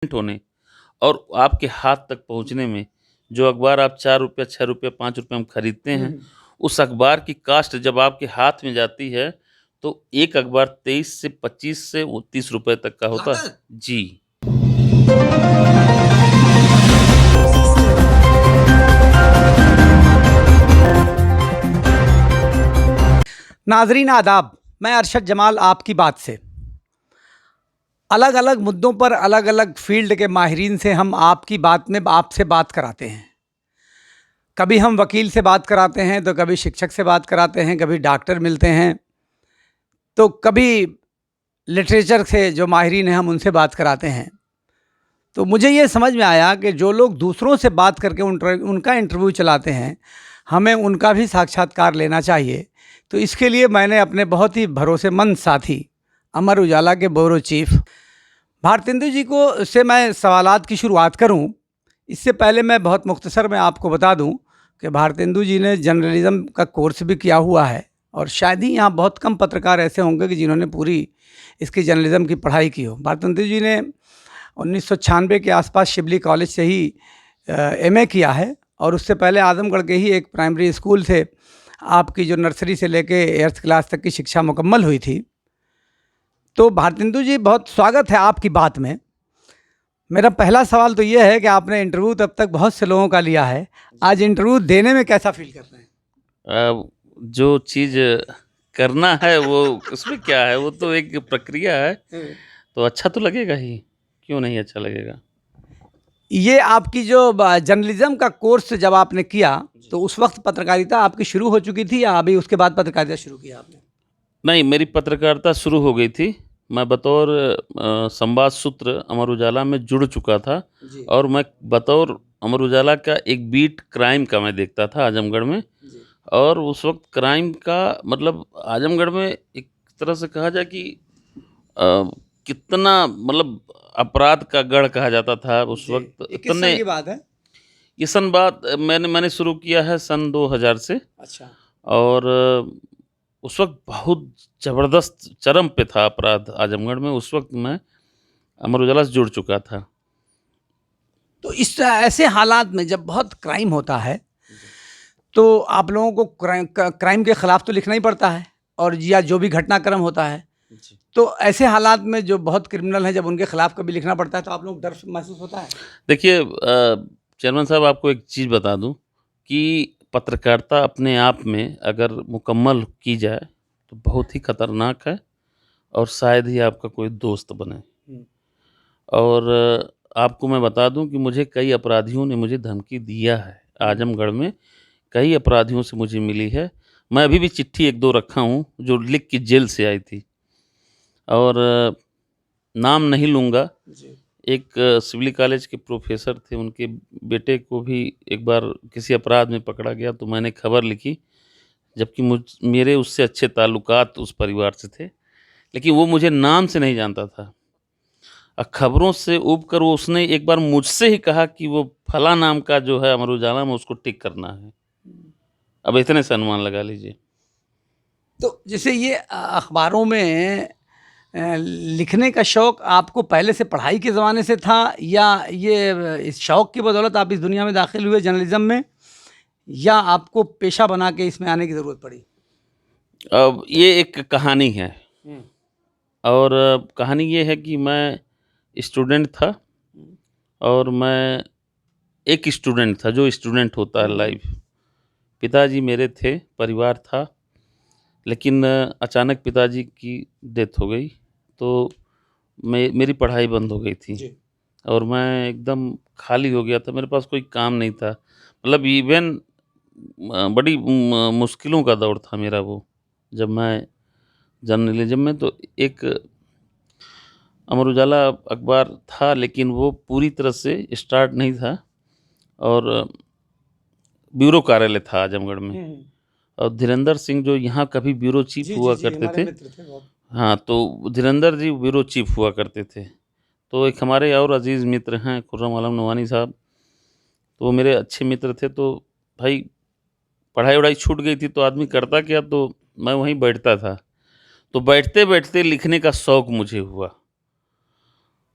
होने और आपके हाथ तक पहुँचने में जो अखबार आप ₹4, ₹6, ₹5 में खरीदते हैं, हुँ। उस अखबार की कास्ट जब आपके हाथ में जाती है, तो एक अखबार 23 से 25 से वो ₹30 तक का होता है। लागत? जी। नाज़रीन आदाब, मैं अरशद जमाल आपकी बात से। अलग-अलग मुद्दों पर अलग-अलग फ़ील्ड के माहिरीन से हम आपकी बात में आपसे बात कराते हैं। कभी हम वकील से बात कराते हैं, तो कभी शिक्षक से बात कराते हैं, कभी डॉक्टर मिलते हैं, तो कभी लिटरेचर से जो माहिरीन हैं हम उनसे बात कराते हैं। तो मुझे ये समझ में आया कि जो लोग दूसरों से बात करके उनका इंटरव्यू चलाते हैं, हमें उनका भी साक्षात्कार लेना चाहिए। तो इसके लिए मैंने अपने बहुत ही भरोसेमंद साथी अमर उजाला के ब्यूरो चीफ भारतेंदु जी को से मैं सवालात की शुरुआत करूं। इससे पहले मैं बहुत मुख्तसर में आपको बता दूं कि भारतेंदु जी ने जर्नलिज़्म का कोर्स भी किया हुआ है और शायद ही यहाँ बहुत कम पत्रकार ऐसे होंगे कि जिन्होंने पूरी इसकी जर्नलिज़्म की पढ़ाई की हो। भारतेंदु जी ने 1996 के आसपास शिबली कॉलेज से ही एमए किया है और उससे पहले आजमगढ़ के ही एक प्राइमरी स्कूल से आपकी जो नर्सरी से लेके 8th क्लास तक की शिक्षा मुकम्मल हुई थी। तो भारतेंदु जी, बहुत स्वागत है आपकी बात में। मेरा पहला सवाल तो ये है कि आपने इंटरव्यू तब तक बहुत से लोगों का लिया है, आज इंटरव्यू देने में कैसा फ़ील कर रहे हैं? जो चीज़ करना है वो उसमें क्या है, वो तो एक प्रक्रिया है, तो अच्छा तो लगेगा ही, क्यों नहीं अच्छा लगेगा? ये आपकी जो जर्नलिज्म का कोर्स जब आपने किया, तो उस वक्त पत्रकारिता आपकी शुरू हो चुकी थी या अभी उसके बाद पत्रकारिता शुरू किया आपने? नहीं, मेरी पत्रकारिता शुरू हो गई थी। मैं बतौर संवाद सूत्र अमर उजाला में जुड़ चुका था जी। और मैं बतौर अमर उजाला का एक बीट क्राइम का मैं देखता था आजमगढ़ में। जी। और उस वक़्त क्राइम का मतलब आजमगढ़ में एक तरह से कहा जाए कि अ, कितना मतलब अपराध का गढ़ कहा जाता था उस जी। वक़्त। ये किस इतने साल की बात है? ये सन बात मैंने शुरू किया है सन 2000 से। अच्छा। और उस वक़्त बहुत ज़बरदस्त चरम पे था अपराध आजमगढ़ में। उस वक़्त मैं अमर उजाला से जुड़ चुका था। तो इस ऐसे हालात में जब बहुत क्राइम होता है, तो आप लोगों को क्राइम के खिलाफ तो लिखना ही पड़ता है और या जो भी घटनाक्रम होता है, जी। तो ऐसे हालात में जो बहुत क्रिमिनल हैं, जब उनके खिलाफ कभी लिखना पड़ता है, तो आप लोगों को डर महसूस होता है? देखिए चेयरमैन साहब, आपको एक चीज़ बता दूँ कि पत्रकारिता अपने आप में अगर मुकम्मल की जाए तो बहुत ही खतरनाक है और शायद ही आपका कोई दोस्त बने। हुँ। और आपको मैं बता दूँ कि मुझे कई अपराधियों ने मुझे धमकी दिया है। आजमगढ़ में कई अपराधियों से मुझे मिली है। मैं अभी भी चिट्ठी 1-2 रखा हूँ जो लिख के जेल से आई थी। और नाम नहीं लूँगा। जी। एक सिविल कॉलेज के प्रोफ़ेसर थे, उनके बेटे को भी एक बार किसी अपराध में पकड़ा गया तो मैंने खबर लिखी, जबकि मेरे उससे अच्छे ताल्लुकात उस परिवार से थे, लेकिन वो मुझे नाम से नहीं जानता था। खबरों से ऊब कर वो उसने एक बार मुझसे ही कहा कि वो फलाँ नाम का जो है अमर उजाला में उसको टिक करना है। अब इतने से अनुमान लगा लीजिए। तो जैसे ये अखबारों में लिखने का शौक़ आपको पहले से पढ़ाई के ज़माने से था, या ये इस शौक़ की बदौलत आप इस दुनिया में दाखिल हुए जर्नलिज़्म में, या आपको पेशा बना के इसमें आने की ज़रूरत पड़ी? अब ये एक कहानी है हुँ। और कहानी ये है कि मैं स्टूडेंट था हुँ। और मैं एक स्टूडेंट था, जो स्टूडेंट होता है लाइफ। पिताजी मेरे थे, परिवार था, लेकिन अचानक पिताजी की डेथ हो गई, तो मेरी पढ़ाई बंद हो गई थी जी। और मैं एकदम खाली हो गया था, मेरे पास कोई काम नहीं था। मतलब इवेन बड़ी मुश्किलों का दौर था मेरा वो, जब मैं जर्नलिज़्म में तो एक अमर उजाला अखबार था, लेकिन वो पूरी तरह से स्टार्ट नहीं था और ब्यूरो कार्यालय था आजमगढ़ में। हुँ। और धीरेंद्र सिंह जो यहाँ कभी ब्यूरो चीफ जी, जी, हुआ जी, करते हमारे थे। मित्र थे बहुत। हाँ, तो धीरेंद्र जी ब्यूरो चीफ हुआ करते थे। तो एक हमारे और अज़ीज़ मित्र हैं खुर्रम आलम नवानी साहब, तो वो मेरे अच्छे मित्र थे। तो भाई पढ़ाई-वढ़ाई छूट गई थी तो आदमी करता क्या, तो मैं वहीं बैठता था। तो बैठते-बैठते लिखने का शौक मुझे हुआ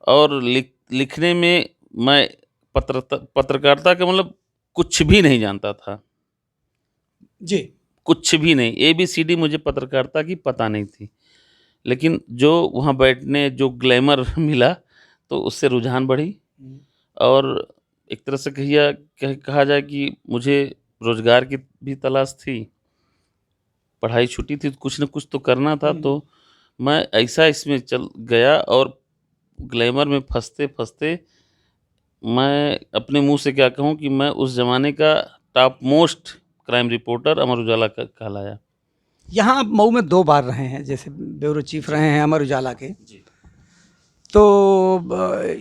और लिखने में मैं पत्रकारिता का मतलब कुछ भी नहीं जानता था, जी। कुछ भी नहीं, एबीसीडी मुझे पत्रकारिता की पता नहीं थी। लेकिन जो वहाँ बैठने जो ग्लैमर मिला, तो उससे रुझान बढ़ी और एक तरह से कहा जाए कि मुझे रोज़गार की भी तलाश थी। पढ़ाई छूटी थी तो कुछ न कुछ तो करना था, तो मैं ऐसा इसमें चल गया और ग्लैमर में फँसते-फँसते मैं अपने मुँह से क्या कहूँ कि मैं उस ज़माने का top most crime reporter Amar Ujala का कहलाया। यहाँ आप मऊ में 2 बार रहे हैं, जैसे ब्यूरो चीफ रहे हैं अमर उजाला के। जी। तो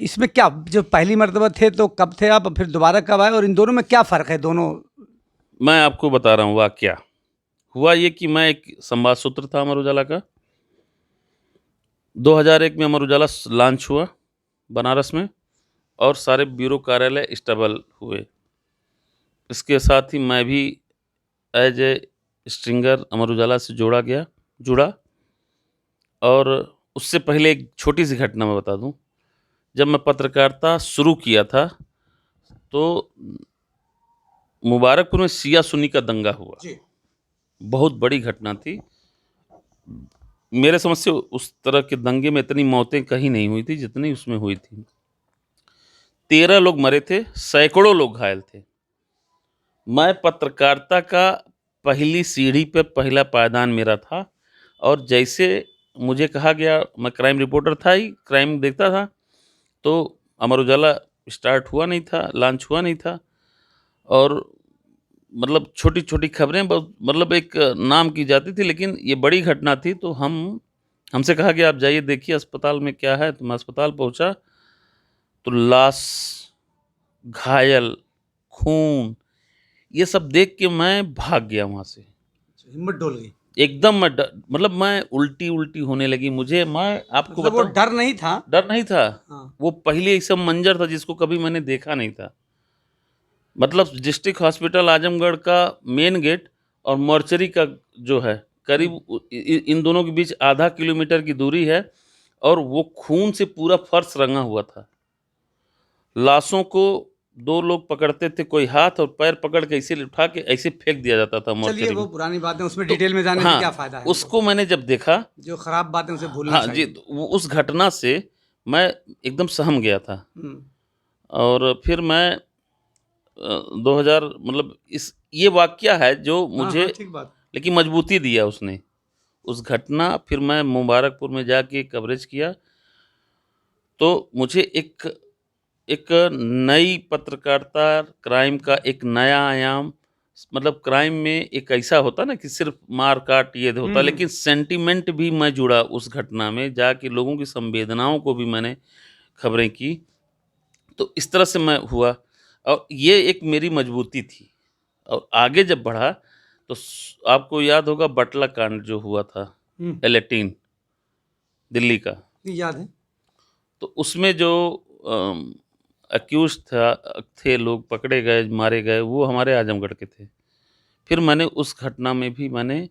इसमें क्या जो पहली मर्तबा थे तो कब थे आप और फिर दोबारा कब आए और इन दोनों में क्या फ़र्क है दोनों? मैं आपको बता रहा हूँ वाक़या। हुआ ये कि मैं एक संवाद सूत्र था अमर उजाला का। 2001 में अमर उजाला लॉन्च हुआ बनारस में और सारे ब्यूरो कार्यालय स्टेबल हुए। इसके साथ ही मैं भी as a stringer Amar Ujala से जुड़ा और उससे पहले एक छोटी सी घटना मैं बता दूं। जब मैं पत्रकारिता शुरू किया था तो मुबारकपुर में शिया सुन्नी का दंगा हुआ। जी। बहुत बड़ी घटना थी। मेरे समझ से उस तरह के दंगे में इतनी मौतें कहीं नहीं हुई थी जितनी उसमें हुई थी। 13 लोग मरे थे, सैकड़ों लोग घायल थे। मैं पत्रकारिता का पहली सीढ़ी पे पहला पायदान मेरा था और जैसे मुझे कहा गया, मैं क्राइम रिपोर्टर था ही, क्राइम देखता था, तो अमर उजाला स्टार्ट हुआ नहीं था, लॉन्च हुआ नहीं था और मतलब छोटी-छोटी खबरें बहुत मतलब एक नाम की जाती थी, लेकिन ये बड़ी घटना थी तो हमसे कहा गया आप जाइए देखिए अस्पताल में क्या है, तो मैं अस्पताल पहुँचा, तो लाश, घायल, खून ये सब देख के मैं भाग गया वहाँ से। हिम्मत डोल गई। एकदम मतलब मैं उल्टी-उल्टी होने लगी मुझे। मैं आपको मतलब वो बताऊँ, डर नहीं था? डर नहीं था। हाँ। वो पहले ऐसा मंज़र था जिसको कभी मैंने देखा नहीं था। मतलब डिस्ट्रिक्ट हॉस्पिटल आजमगढ़ का मेन गेट और मॉर्चरी का जो है करीब इन दोनों के बीच आधा किलोमीटर की दूरी है और वो खून से पूरा फर्श रंगा हुआ था। लाशों को 2 लोग पकड़ते थे, कोई हाथ और पैर पकड़ के ऐसे उठा के ऐसे फेंक दिया जाता था चलिए मॉर्चरी वो में। पुरानी बातें, उसमें तो डिटेल में जाने से क्या हाँ, फ़ायदा है हमको? उसको मैंने जब देखा, जो खराब बातें उसे भूलना हाँ जी, चाहिए। तो वो उस घटना से मैं एकदम सहम गया था हुँ। और फिर मैं 2000 मतलब इस ये वाक़या है जो हाँ, मुझे हाँ, ठीक बात। लेकिन मजबूती दिया उसने। उस घटना फिर मैं मुबारकपुर में जाके कवरेज किया, तो मुझे एक एक नई पत्रकारिता, क्राइम का एक नया आयाम, मतलब क्राइम में एक ऐसा होता ना कि सिर्फ़ मार-काट ये होता, हुँ, हुँ। लेकिन सेंटिमेंट भी मैं जुड़ा उस घटना में, जाके लोगों की संवेदनाओं को भी मैंने खबरें की। तो इस तरह से मैं हुआ और ये एक मेरी मजबूती थी और आगे जब बढ़ा तो आपको याद होगा बटला कांड जो हुआ था हुँ। L18 दिल्ली का। याद है। तो उसमें जो अक्यूज़ थे लोग पकड़े गए, मारे गए, वो हमारे आजमगढ़ के थे। फिर मैंने उस घटना में भी मैंने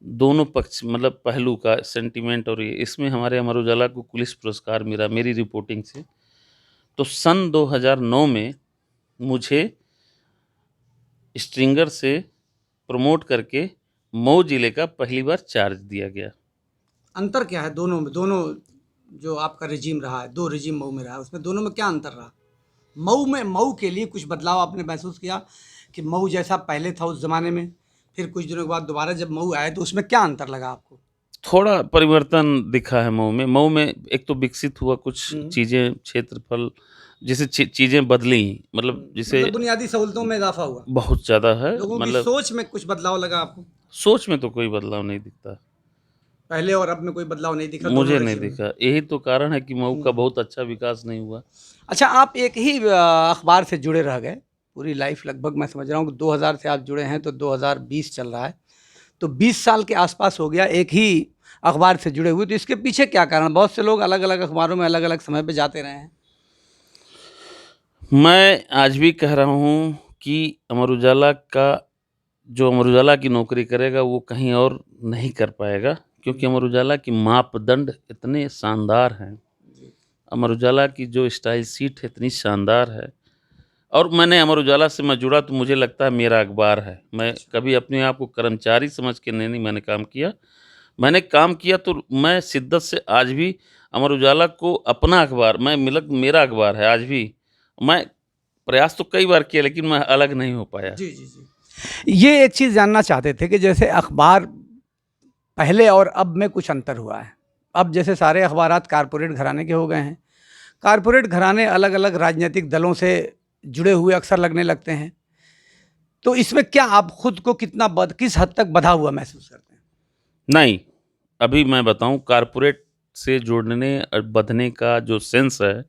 दोनों पक्ष मतलब पहलू का सेंटिमेंट और ये इसमें हमारे अमर उजाला को पुलिस पुरस्कार मिला मेरी रिपोर्टिंग से। तो सन 2009 में मुझे स्ट्रिंगर से प्रमोट करके मऊ जिले का पहली बार चार्ज दिया गया। अंतर क्या है दोनों में? दोनों जो आपका रेजीम रहा है, 2 रेजीम मऊ में रहा है, उसमें दोनों में क्या अंतर रहा? मऊ के लिए कुछ बदलाव आपने महसूस किया कि मऊ जैसा पहले था उस ज़माने में, फिर कुछ दिनों के बाद दोबारा जब मऊ आए तो उसमें क्या अंतर लगा आपको? थोड़ा परिवर्तन दिखा है मऊ में। मऊ में एक तो विकसित हुआ कुछ हुँ। चीज़ें, क्षेत्रफल जैसे चीज़ें बदली, मतलब जैसे मतलब बुनियादी सहूलतों में इज़ाफ़ा हुआ। बहुत ज़्यादा है, लोगों की मतलब सोच में कुछ बदलाव लगा आपको? सोच में तो कोई बदलाव नहीं दिखता। पहले और अब में कोई बदलाव नहीं दिखा दोनों मुझे नहीं रेजीम में? दिखा। यही तो कारण है कि मऊ का हुँ। बहुत अच्छा विकास नहीं हुआ। अच्छा, आप एक ही अखबार से जुड़े रह गए, पूरी लाइफ़ लगभग मैं समझ रहा हूँ कि 2000 से आप जुड़े हैं तो 2020 चल रहा है। तो 20 साल के आसपास हो गया एक ही अखबार से जुड़े हुए, तो इसके पीछे क्या कारण? बहुत से लोग अलग-अलग अखबारों में अलग-अलग समय पे जाते रहे हैं। मैं आज भी कह रहा हूँ कि अमर उजाला का जो अमर उजाला की नौकरी करेगा वो कहीं और नहीं कर पाएगा, क्योंकि हुँ। अमर उजाला के मापदंड इतने शानदार हैं। जी। अमर उजाला की जो स्टाइल शीट है इतनी शानदार है, और मैंने अमर उजाला से मैं जुड़ा तो मुझे लगता है मेरा अखबार है। मैं कभी अपने आप को कर्मचारी समझ के नहीं मैंने काम किया। मैंने काम किया तो मैं शिद्दत से आज भी अमर उजाला को अपना अखबार, मैं मिलक मेरा अखबार है आज भी। मैं प्रयास तो कई बार किया लेकिन मैं अलग नहीं हो पाया। जी, जी, जी। ये एक चीज़ जानना चाहते थे कि जैसे अखबार पहले और अब में कुछ अंतर हुआ है। अब जैसे सारे अखबारात कारपोरेट घराने के हो गए हैं। कारपोरेट घराने अलग-अलग राजनीतिक दलों से जुड़े हुए अक्सर लगने लगते हैं। तो इसमें क्या आप खुद को किस हद तक बँधा हुआ महसूस करते हैं? नहीं, अभी मैं बताऊँ कॉर्पोरेट से जुड़ने बँधने का जो सेंस है,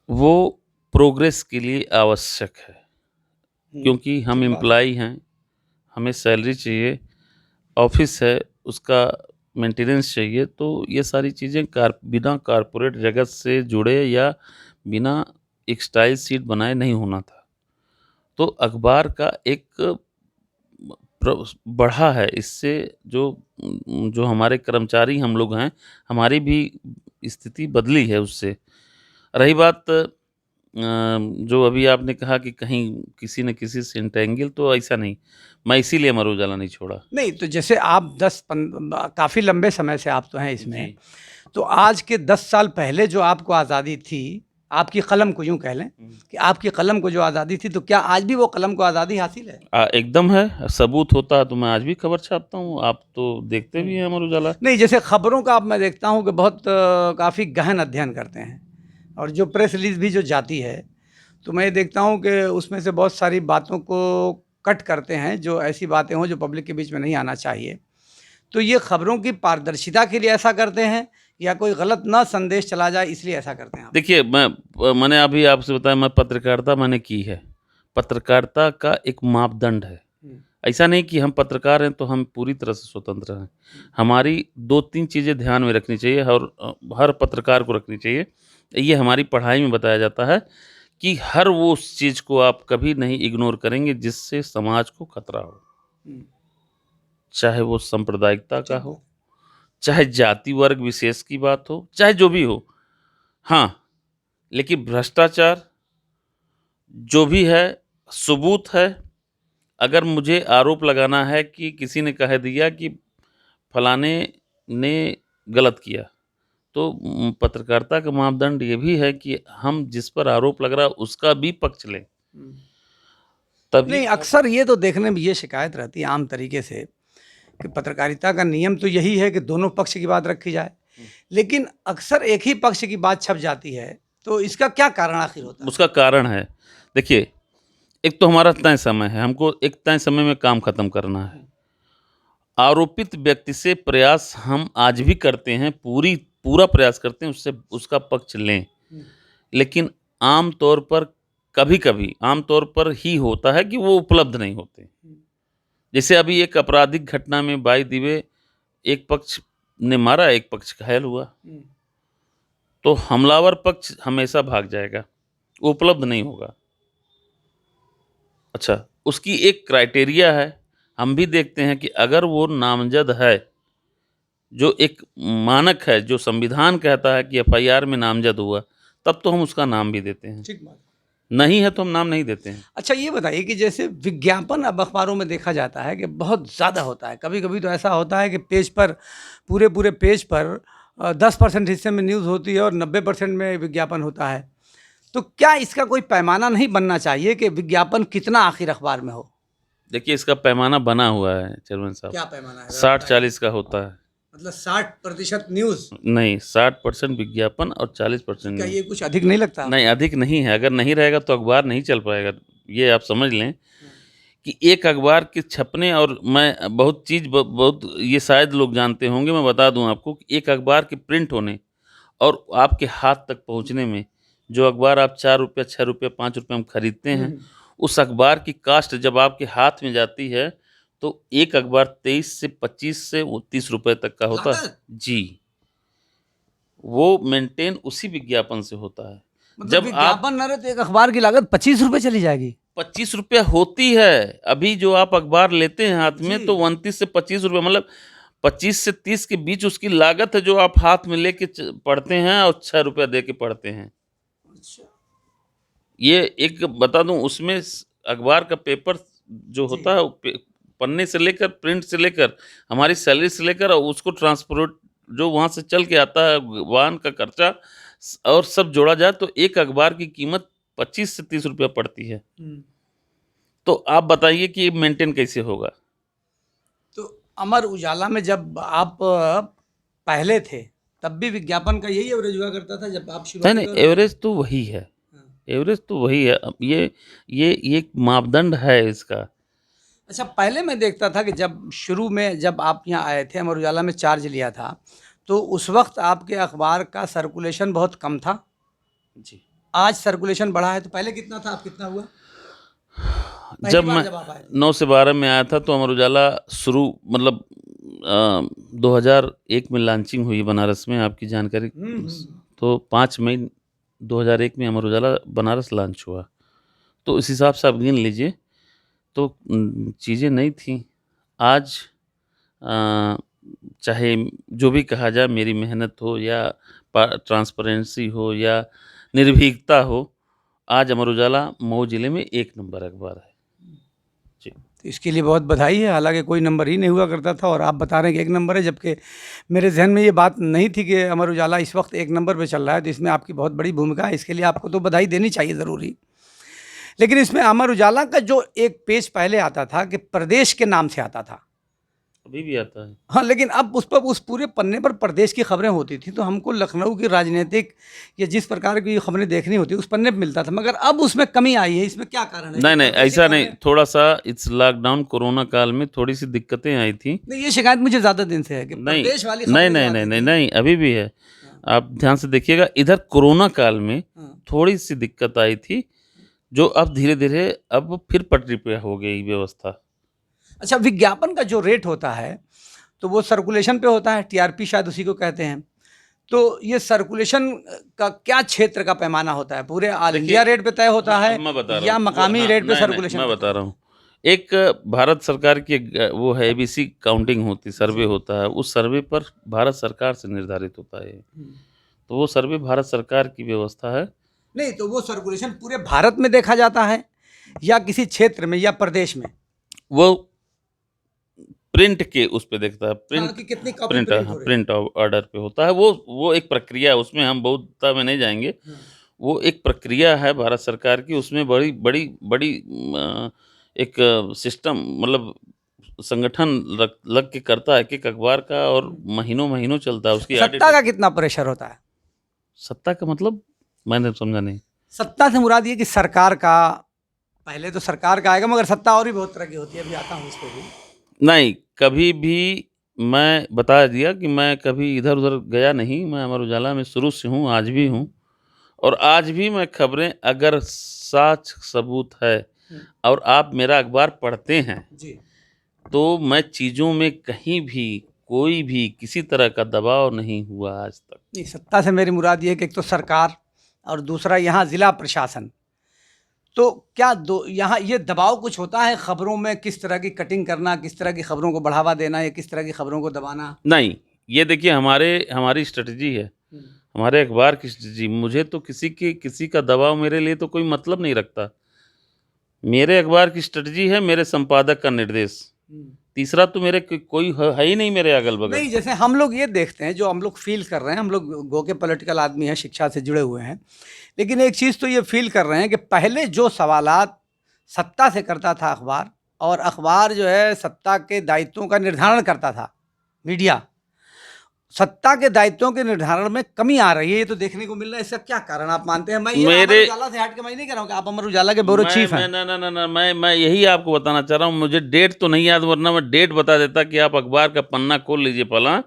वो प्रोग्रेस के लिए आवश्यक है। क्योंकि हम ठीक बात है। एम्प्लॉयी हैं, हमें सैलरी चाहिए, ऑफ़िस है उसका मेंटेनेंस चाहिए, तो ये सारी चीज़ें बिना कॉर्पोरेट जगत से जुड़े या बिना एक स्टाइल शीट बनाए नहीं होना था। तो अखबार का एक बढ़ा है इससे, जो हमारे कर्मचारी हम लोग हैं, हमारी भी स्थिति बदली है उससे। रही बात जो अभी आपने कहा कि कहीं किसी न किसी से एंटेंगल, तो ऐसा नहीं, मैं इसीलिए अमर उजाला नहीं छोड़ा। नहीं, तो जैसे आप काफ़ी लंबे समय से आप तो हैं इसमें। जी। तो आज के 10 साल पहले जो आपको आज़ादी थी, आपकी कलम को यूँ कह लें कि आपकी कलम को जो आज़ादी थी, तो क्या आज भी वो कलम को आज़ादी हासिल है? एकदम है, सबूत होता तो मैं आज भी खबर छापता हूँ, आप तो देखते भी हैं अमर उजाला। नहीं, जैसे खबरों का अब मैं देखता हूँ कि बहुत काफ़ी गहन अध्ययन करते हैं, और जो प्रेस रिलीज़ भी जो जाती है, तो मैं ये देखता हूँ कि उसमें से बहुत सारी बातों को कट करते हैं, जो ऐसी बातें हों जो पब्लिक के बीच में नहीं आना चाहिए। तो ये खबरों की पारदर्शिता के लिए ऐसा करते हैं, या कोई गलत ना संदेश चला जाए इसलिए ऐसा करते हैं आप? देखिए, मैंने अभी आपसे बताया, मैं पत्रकारिता मैंने की है। पत्रकारिता का एक मापदंड है। ऐसा नहीं कि हम पत्रकार हैं तो हम पूरी तरह से स्वतंत्र हैं। हमारी 2-3 चीज़ें ध्यान में रखनी चाहिए, और हर पत्रकार को रखनी चाहिए। ये हमारी पढ़ाई में बताया जाता है कि हर वो उस चीज़ को आप कभी नहीं इग्नोर करेंगे जिससे समाज को खतरा हो। हुँ। चाहे वो सांप्रदायिकता का हो, चाहे जाति वर्ग विशेष की बात हो, चाहे जो भी हो। हाँ, लेकिन भ्रष्टाचार जो भी है, सबूत है। अगर मुझे आरोप लगाना है कि किसी ने कह दिया कि फलाने ने गलत किया, तो पत्रकारिता का मापदंड ये भी है कि हम जिस पर आरोप लग रहा है उसका भी पक्ष लें। तभी नहीं, अक्सर ये तो देखने में ये शिकायत रहती है आम तरीके से कि पत्रकारिता का नियम तो यही है कि दोनों पक्ष की बात रखी जाए, लेकिन अक्सर एक ही पक्ष की बात छप जाती है, तो इसका क्या कारण आखिर होता है? उसका कारण है, देखिए, एक तो हमारा तय समय है, हमको एक तय समय में काम खत्म करना है। आरोपित व्यक्ति से प्रयास हम आज भी करते हैं, पूरा प्रयास करते हैं उससे उसका पक्ष लें। लेकिन आम तौर पर कभी-कभी, आम तौर पर ही होता है कि वो उपलब्ध नहीं होते। जैसे अभी एक आपराधिक घटना में बाई द वे एक पक्ष ने मारा, एक पक्ष घायल हुआ, तो हमलावर पक्ष हमेशा भाग जाएगा, वो उपलब्ध नहीं होगा। अच्छा, उसकी एक क्राइटेरिया है, हम भी देखते हैं कि अगर वो नामज़द है, जो एक मानक है, जो संविधान कहता है कि एफआईआर में नामज़द हुआ, तब तो हम उसका नाम भी देते हैं। ठीक बात। नहीं है तो हम नाम नहीं देते हैं। अच्छा, ये बताइए कि जैसे विज्ञापन अब अखबारों में देखा जाता है कि बहुत ज़्यादा होता है। कभी-कभी तो ऐसा होता है कि पेज पर, पूरे पेज पर 10% हिस्से में न्यूज़ होती है और 90% में विज्ञापन होता है। तो क्या इसका कोई पैमाना नहीं बनना चाहिए कि विज्ञापन कितना आखिर अखबार में हो? देखिए, इसका पैमाना बना हुआ है चेयरमैन साहब, क्या पैमाना है? 60-40 का होता है। मतलब 60% न्यूज़? नहीं, 60% विज्ञापन और 40% क्या न्यूज़। ये कुछ अधिक नहीं लगता? नहीं, अधिक नहीं है, अगर नहीं रहेगा तो अखबार नहीं चल पाएगा। ये आप समझ लें कि एक अखबार के छपने, और मैं बहुत ये शायद लोग जानते होंगे, मैं बता दूँ आपको कि एक अखबार के प्रिंट होने और आपके हाथ तक पहुँचने में, जो अखबार आप ₹4, ₹6, ₹5 हम खरीदते हैं, उस अखबार की कॉस्ट जब आपके हाथ में जाती है, तो एक अखबार 23 से 25 से ₹30 तक का होता है। लागत? जी, वो मेंटेन उसी विज्ञापन से होता है। मतलब जब आप विज्ञापन न रहे तो एक अखबार की लागत ₹25 चली जाएगी? ₹25 होती है, अभी जो आप अखबार लेते हैं हाथ में, जी। तो 29 से ₹25, मतलब 25 से 30 के बीच उसकी लागत है, जो आप हाथ में लेके पढ़ते हैं और 6 रुपया दे के पढ़ते हैं। अच्छा। ये एक बता दूं, उसमें अखबार का पेपर जो होता है, पन्ने से लेकर, प्रिंट से लेकर, हमारी सैलरी से लेकर, और उसको ट्रांसपोर्ट जो वहां से चल के आता है, वाहन का खर्चा और सब जोड़ा जाए तो एक अखबार की कीमत 25 से 30 रुपया पड़ती है। तो आप बताइए कि ये मेंटेन कैसे होगा। तो अमर उजाला में जब आप पहले थे तब भी विज्ञापन का यही एवरेज हुआ करता था जब आप नहीं नहीं, शुरुआत एवरेज तो वही है, एवरेज तो वही है। अब ये एक मापदंड है इसका। अच्छा, पहले मैं देखता था कि जब शुरू में जब आप यहाँ आए थे, अमर उजाला में चार्ज लिया था, तो उस वक्त आपके अखबार का सर्कुलेशन बहुत कम था जी। आज सर्कुलेशन बढ़ा है, तो पहले कितना था, अब कितना हुआ? जब मैं 9 से 12 में आया था तो अमर उजाला शुरू मतलब 2001 में लॉन्चिंग हुई बनारस में, आपकी जानकारी। तो 5 मई 2001 में अमर उजाला बनारस लॉन्च हुआ, तो इस हिसाब से आप गिन लीजिए। तो चीज़ें नहीं थी। आज चाहे जो भी कहा जाए, मेरी मेहनत हो या ट्रांसपेरेंसी हो या निर्भीकता हो, आज अमर उजाला मऊ जिले में 1 नंबर अखबार है जी। तो इसके लिए बहुत बधाई है। हालांकि कोई नंबर ही नहीं हुआ करता था और आप बता रहे हैं कि 1 नंबर है, जबकि मेरे जहन में ये बात नहीं थी कि अमर उजाला इस वक्त 1 नंबर पे चल रहा है। तो इसमें आपकी बहुत बड़ी भूमिका है, इसके लिए आपको तो बधाई देनी चाहिए ज़रूरी। लेकिन इसमें अमर उजाला का जो एक पेज पहले आता था कि प्रदेश के नाम से आता था, अभी भी आता है। हाँ, लेकिन अब उस पर उस पूरे पन्ने पर प्रदेश की खबरें होती थी, तो हमको लखनऊ की राजनीतिक या जिस प्रकार की खबरें देखनी होती उस पन्ने पर मिलता था, मगर अब उसमें कमी आई है। इसमें क्या कारण है? नहीं नहीं, ऐसा नहीं, थोड़ा सा इस लॉकडाउन कोरोना काल में थोड़ी सी दिक्कतें आई थी। नहीं, ये शिकायत मुझे ज़्यादा दिन से है कि नहीं प्रदेश वाली नहीं खबरें नहीं जो नहीं आती नहीं थी। नहीं, अभी भी है। आप ध्यान से देखिएगा, इधर कोरोना काल में थोड़ी सी दिक्कत आई थी, जो अब धीरे धीरे अब फिर पटरी पे हो गई व्यवस्था। अच्छा, विज्ञापन का जो रेट होता है तो वो सर्कुलेशन पे होता है, टीआरपी शायद उसी को कहते हैं। तो ये सर्कुलेशन का क्या क्षेत्र का पैमाना होता है? पूरे ऑल इंडिया रेट पे तय होता है मैं बता रहा या हूँ, मकामी रेट पे नहीं, सर्कुलेशन? मैं बता रहा हूँ। एक भारत सरकार की एक वो है, एबीसी काउंटिंग होती, सर्वे होता है, उस सर्वे पर भारत सरकार से निर्धारित होता है। तो वो सर्वे भारत सरकार की व्यवस्था है। नहीं, तो वो सर्कुलेशन पूरे भारत में देखा जाता है या किसी क्षेत्र में या प्रदेश में? वो प्रिंट के उस पे देखता है, हाँ, कि कितनी कॉपी प्रिंट हो रही है। प्रिंट ऑर्डर पे होता है। वो एक प्रक्रिया है, उसमें हम बहुतता में नहीं जाएंगे। वो एक प्रक्रिया है भारत सरकार की, उसमें बड़ी बड़ी बड़ी एक सिस्टम मतलब संगठन लग के करता है कि अखबार का, और महीनों महीनों चलता है उसकी ऑडिट। सत्ता का कितना प्रेशर होता है? सत्ता का मतलब मैंने समझा नहीं। सत्ता से मुराद ये कि सरकार का, पहले तो सरकार का आएगा, मगर सत्ता और भी बहुत तरह की होती है, अभी आता हूँ इस पे भी। नहीं, कभी भी मैं बता दिया कि मैं कभी इधर उधर गया नहीं। मैं अमर उजाला में शुरू से हूँ, आज भी हूँ, और आज भी मैं खबरें, अगर साच सबूत है और आप मेरा अखबार पढ़ते हैं जी, तो मैं चीज़ों में कहीं भी कोई भी किसी तरह का दबाव नहीं हुआ आज तक। नहीं, सत्ता से मेरी मुराद ये है कि एक तो सरकार और दूसरा यहाँ जिला प्रशासन। तो क्या दो यहाँ ये दबाव कुछ होता है खबरों में, किस तरह की कटिंग करना, किस तरह की खबरों को बढ़ावा देना या किस तरह की खबरों को दबाना? नहीं, ये देखिए, हमारी स्ट्रेटजी है, हमारे अखबार की स्ट्रेटजी। मुझे तो किसी का दबाव मेरे लिए तो कोई मतलब नहीं रखता। मेरे अखबार की स्ट्रेटजी है, मेरे संपादक का निर्देश। तीसरा तो मेरे कोई है ही नहीं मेरे अगल बगल। नहीं, जैसे हम लोग ये देखते हैं, जो हम लोग फील कर रहे हैं, हम लोग गो के पॉलिटिकल आदमी हैं, शिक्षा से जुड़े हुए हैं, लेकिन एक चीज़ तो ये फील कर रहे हैं कि पहले जो सवालात सत्ता से करता था अखबार, और अखबार जो है सत्ता के दायित्वों का निर्धारण करता था, मीडिया, सत्ता के दायित्वों के निर्धारण में कमी आ रही है, ये तो देखने को मिल रहा है। इसका क्या कारण आप मानते हैं? मैं ये अमर उजाला से हट के मैं नहीं कह रहा हूँ कि आप अमर उजाला के ब्यूरो चीफ हैं। ना, मैं यही आपको बताना चाह रहा हूँ। मुझे डेट तो नहीं याद, वरना मैं डेट बता देता कि आप अखबार का पन्ना खोल लीजिए पहला।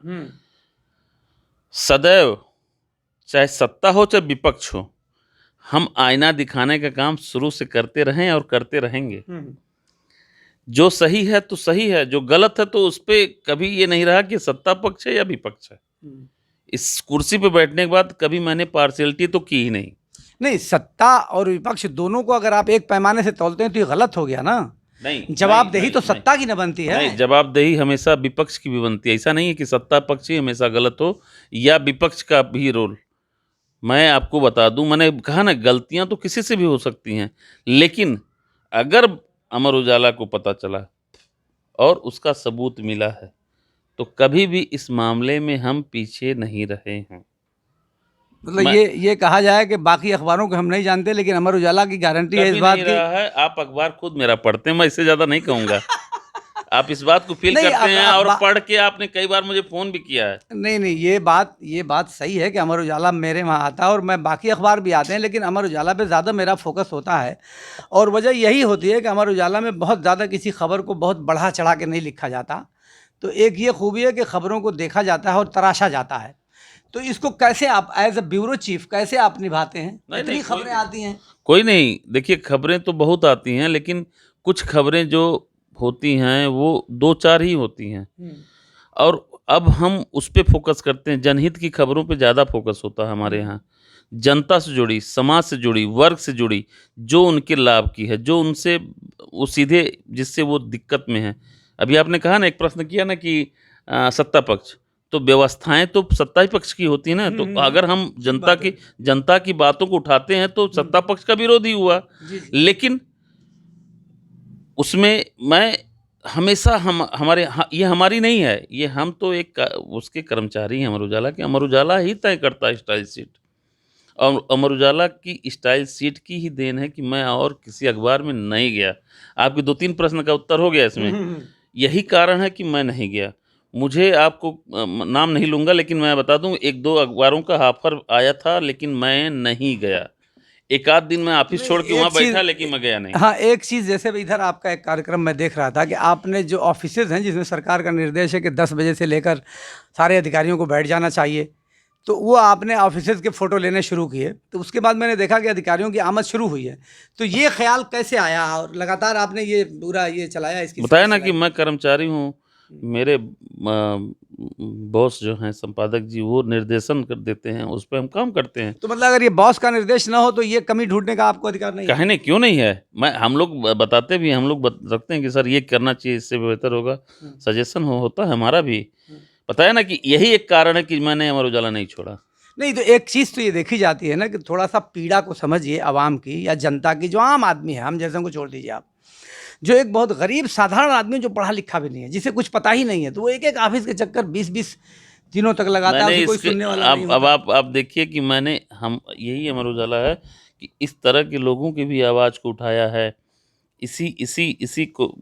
सदैव, चाहे सत्ता हो चाहे विपक्ष हो, हम आईना दिखाने का काम शुरू से करते रहे और करते रहेंगे। जो सही है तो सही है, जो गलत है तो उस पर कभी ये नहीं रहा कि सत्ता पक्ष है या विपक्ष है। इस कुर्सी पे बैठने के बाद कभी मैंने पार्शियलिटी तो की ही नहीं। नहीं, सत्ता और विपक्ष दोनों को अगर आप एक पैमाने से तौलते हैं तो ये गलत हो गया ना। नहीं, जवाबदेही नहीं, तो नहीं, सत्ता की न बनती है। नहीं, जवाबदेही हमेशा विपक्ष की भी बनती है। ऐसा नहीं है कि सत्ता पक्ष ही हमेशा गलत हो या विपक्ष का भी रोल। मैं आपको बता दूं, मैंने कहा ना, गलतियां तो किसी से भी हो सकती हैं, लेकिन अगर अमर उजाला को पता चला और उसका सबूत मिला है, तो कभी भी इस मामले में हम पीछे नहीं रहे हैं। मतलब मैं ये कहा जाए कि बाकी अखबारों को हम नहीं जानते, लेकिन अमर उजाला की गारंटी है इस कभी बात नहीं की। रहा है। आप अखबार खुद मेरा पढ़ते हैं, मैं इससे ज़्यादा नहीं कहूँगा। आप इस बात को फ़ील नहीं, करते हैं और अब पढ़ के आपने कई बार मुझे फ़ोन भी किया है। नहीं, नहीं, ये बात सही है कि अमर उजाला मेरे वहाँ आता है और मैं बाकी अखबार भी आते हैं, लेकिन अमर उजाला पे ज़्यादा मेरा फोकस होता है। और वजह यही होती है कि अमर उजाला में बहुत ज़्यादा किसी खबर को बहुत बढ़ा चढ़ा के नहीं लिखा जाता। तो एक ये खूबी है कि खबरों को देखा जाता है और तराशा जाता है। तो इसको कैसे आप एज अ ब्यूरो चीफ कैसे आप निभाते हैं? नहीं, इतनी नहीं, कोई खबरें नहीं। आती हैं। कोई नहीं, देखिए खबरें तो बहुत आती हैं, लेकिन कुछ खबरें जो होती हैं, वो 2-4 ही होती हैं। और अब हम उस पे फ़ोकस करते हैं, जनहित की खबरों पे ज़्यादा फ़ोकस होता है हमारे यहाँ। जनता से जुड़ी, समाज से जुड़ी, वर्ग से जुड़ी, जो उनके लाभ की है, जो उनसे वो सीधे जिससे वो दिक्कत में हैं। अभी आपने कहा ना, एक प्रश्न किया ना कि सत्ता पक्ष, तो व्यवस्थाएँ तो सत्ता ही पक्ष की होती हैं ना, तो अगर हम ठीक बात है। जनता की बातों को उठाते हैं, तो सत्ता पक्ष का विरोध ही हुआ। जी, जी। लेकिन उसमें मैं हमेशा ये हमारी नहीं है, ये हम तो उसके कर्मचारी हैं अमर उजाला के। अमर उजाला ही तय करता है स्टाइल शीट, और अमर उजाला की स्टाइल शीट की ही देन है कि मैं और किसी अखबार में नहीं गया। आपके 2-3 प्रश्न का उत्तर हो गया इसमें। यही कारण है कि मैं नहीं गया। मुझे आपको नाम नहीं लूँगा, लेकिन मैं बता दूँ, 1-2 अखबारों का ऑफ़र आया था, लेकिन मैं नहीं गया। एक आध दिन मैं ऑफ़िस नहीं, छोड़ के वहाँ एक चीज़ बैठा, लेकिन मैं गया नहीं। हाँ, एक चीज़ जैसे इधर आपका एक कार्यक्रम मैं देख रहा था कि आपने जो ऑफ़िसेज़ हैं जिसमें सरकार का निर्देश है कि 10 बजे से लेकर सारे अधिकारियों को बैठ जाना चाहिए, तो वो आपने ऑफ़िसेज़ के फ़ोटो लेने शुरू किए। तो उसके बाद मैंने देखा कि अधिकारियों की आमद शुरू हुई है। तो ये ख़्याल कैसे आया और लगातार आपने ये पूरा ये चलाया, इसकी बताया सीरीज़ ना कि चलाई? मैं कर्मचारी हूँ। मेरे बॉस जो हैं संपादक जी, वो निर्देशन कर देते हैं, उस पे हम काम करते हैं। तो मतलब अगर ये बॉस का निर्देश ना हो तो ये कमी ढूँढने का आपको अधिकार नहीं है? काहे नहीं, क्यों नहीं है? हम लोग बताते भी हैं, हम लोग रखते हैं कि सर ये करना चाहिए, इससे बेहतर होगा। हुँ, सजेशन होता है हमारा भी। हुँ। बताया ना कि यही एक कारण है कि मैंने अमर उजाला नहीं छोड़ा। नहीं, तो एक चीज़ तो ये देखी जाती है ना कि थोड़ा-सा पीड़ा को समझिए आवाम की या जनता की, जो आम आदमी है, हम जैसों को छोड़ दीजिए आप। जो एक बहुत गरीब साधारण आदमी जो पढ़ा-लिखा भी नहीं है, जिसे कुछ पता ही नहीं है, तो वो एक-एक ऑफ़िस के चक्कर 20-20 दिनों तक लगाता है, मैंने उसे कोई इसके सुनने वाला नहीं अब होता। आप देखिए कि मैंने हम यही अमर उजाला है कि इस तरह के लोगों की भी आवाज़ को उठाया है। इसी इसी इसी को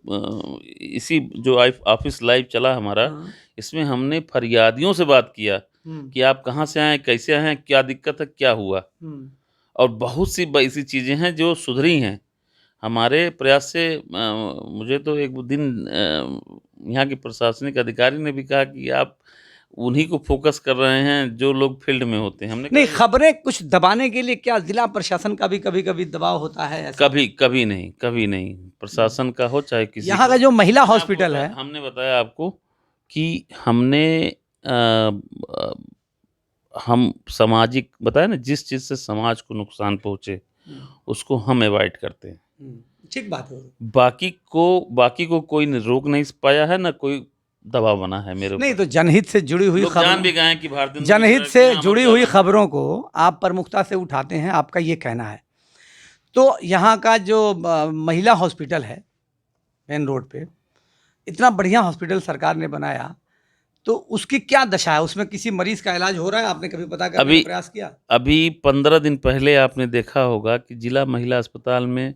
इसी जो ऑफ़िस लाइव चला हमारा, हाँ। इसमें हमने फरियादियों से बात किया हुँ, कि आप कहाँ से आए हैं, कैसे आए हैं, क्या दिक्कत है, क्या हुआ? हुँ, और बहुत सी ऐसी चीज़ें हैं जो सुधरी हैं। हमारे प्रयास से मुझे तो एक दिन यहाँ के प्रशासनिक अधिकारी ने भी कहा कि आप उन्हीं को फ़ोकस कर रहे हैं जो लोग फ़ील्ड में होते हैं। हमने कहा नहीं, खबरें कुछ दबाने के लिए क्या ज़िला प्रशासन का भी कभी-कभी दबाव होता है ऐसा? कभी कभी नहीं, कभी नहीं। हुँ। प्रशासन का हो चाहे किसी यहाँ का का हो। जो महिला हॉस्पिटल है। हमने बताया आपको कि हमने हम सामाजिक बताया ना, जिस चीज़ से समाज को नुकसान पहुँचे, हुँ, उसको हम अवॉइड करते हैं। हुँ, ठीक बात है। बाकी को कोई रोक नहीं पाया है, ना कोई दबाव बना है मेरे नहीं, ऊपर। तो जनहित से जुड़ी हुई लोग जान खबरों भी गए हैं कि भारतेंदु जनहित मिश्रा के से यहाँ अमर जुड़ी हुई उजाला है। खबरों को आप प्रमुखता से उठाते हैं, आपका ये कहना है। तो यहाँ का जो महिला हॉस्पिटल है, मेन रोड पे, इतना बढ़िया हॉस्पिटल सरकार ने बनाया, तो उसकी क्या दशा है? उसमें किसी मरीज़ का इलाज हो रहा है? आपने कभी पता करने अभी का प्रयास किया? अभी 15 दिन पहले आपने देखा होगा कि जिला महिला अस्पताल में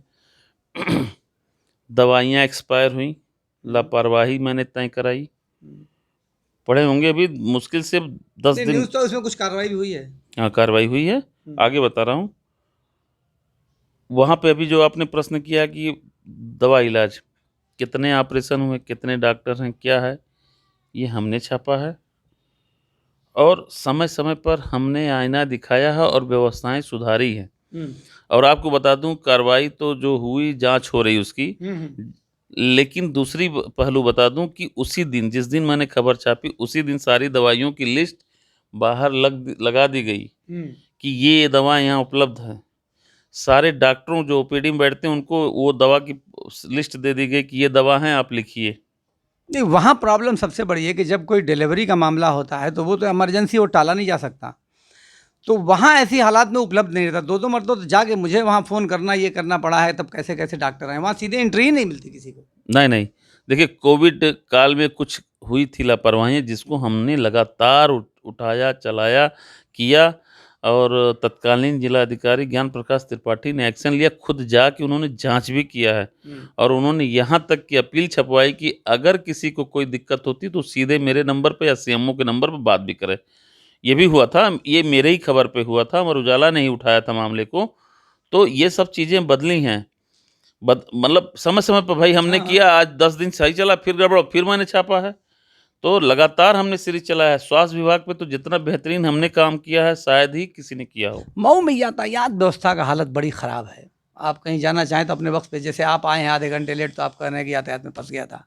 दवाइयाँ एक्सपायर हुईं, हुँ, लापरवाही मैंने तय कराई। हुँ। पड़े होंगे अभी मुश्किल से 10 नहीं, दिन। न्यूज़ तो उसमें कुछ कार्रवाई भी हुई है। हाँ, कार्रवाई हुई है। हुँ, आगे बता रहा हूँ। वहाँ पे अभी जो आपने प्रश्न किया कि दवा इलाज, कितने ऑपरेशन हुए, कितने डॉक्टर हैं, क्या है, ये हमने छापा है और समय-समय पर हमने आईना दिखाया है और व्यवस्थाएँ सुधारी हैं। हुँ, और आपको बता दूँ, कार्रवाई तो जो हुई, जाँच हो रही उसकी। हुँ, हुँ, लेकिन दूसरी पहलू बता दूँ कि उसी दिन, जिस दिन मैंने खबर छापी, उसी दिन सारी दवाइयों की लिस्ट बाहर लगा दी गई हुँ। कि ये दवा यहाँ उपलब्ध है। सारे डॉक्टरों जो ओपीडी में बैठते हैं उनको वो दवा की लिस्ट दे दी गई कि ये दवा है, आप लिखिए। नहीं, वहाँ प्रॉब्लम सबसे बड़ी है कि जब कोई डिलीवरी का मामला होता है तो वो तो इमरजेंसी, वो टाला नहीं जा सकता। तो वहाँ ऐसी हालात में उपलब्ध नहीं रहता। 2-2 मरतबा तो जाके मुझे वहाँ फ़ोन करना, ये करना पड़ा है, तब कैसे-कैसे डॉक्टर आए। वहाँ सीधे एंट्री ही नहीं मिलती किसी को। नहीं, नहीं। देखिए, कोविड काल में कुछ हुई थी लापरवाही जिसको हमने लगातार उठाया, चलाया, किया और तत्कालीन जिलाधिकारी ज्ञान प्रकाश त्रिपाठी ने एक्शन लिया, खुद जाके उन्होंने जाँच भी किया है और उन्होंने यहाँ तक की अपील छपवाई कि अगर किसी को कोई दिक्कत होती तो सीधे मेरे नंबर पे या सीएमओ के नंबर पे बात भी करे। ये भी हुआ था, ये मेरे ही खबर पे हुआ था, अमर उजाला ने ही उठाया था मामले को। तो ये सब चीज़ें बदली हैं। मतलब समय-समय पे भाई हमने हाँ, हाँ। किया, आज 10 दिन सही चला, फिर गड़बड़, फिर मैंने छापा है। तो लगातार हमने सीरीज़ चलाया है। स्वास्थ्य विभाग पे तो जितना बेहतरीन हमने काम किया है, शायद ही किसी ने किया हो। मऊ में यातायात व्यवस्था का हालत बड़ी ख़राब है। आप कहीं जाना चाहें तो अपने वक्त पे, जैसे आप आए हैं आधे घंटे लेट, तो आप कह रहे हैं कि यातायात में फंस गया था।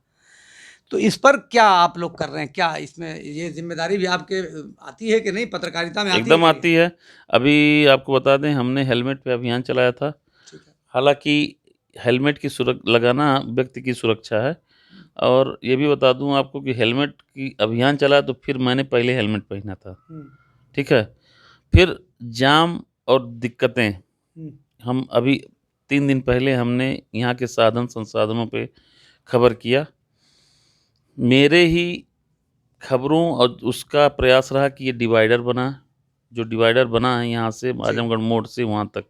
तो इस पर क्या आप लोग कर रहे हैं? क्या इसमें ये जिम्मेदारी भी आपके आती है कि नहीं? पत्रकारिता में आती है एकदम कि नहीं? आती है। अभी आपको बता दें, हमने हेलमेट पे अभियान चलाया था। ठीक है। हालाँकि हेलमेट की लगाना व्यक्ति की सुरक्षा है और ये भी बता दूँ आपको कि हेलमेट की अभियान चला तो फिर मैंने पहले हेलमेट पहना था। ठीक है? फिर जाम और दिक्कतें, हम अभी 3 दिन पहले हमने यहाँ के साधन संसाधनों पे खबर किया। मेरे ही खबरों और उसका प्रयास रहा कि ये डिवाइडर बना, जो डिवाइडर बना है यहाँ से जी। आजमगढ़ मोड़ से वहाँ तक।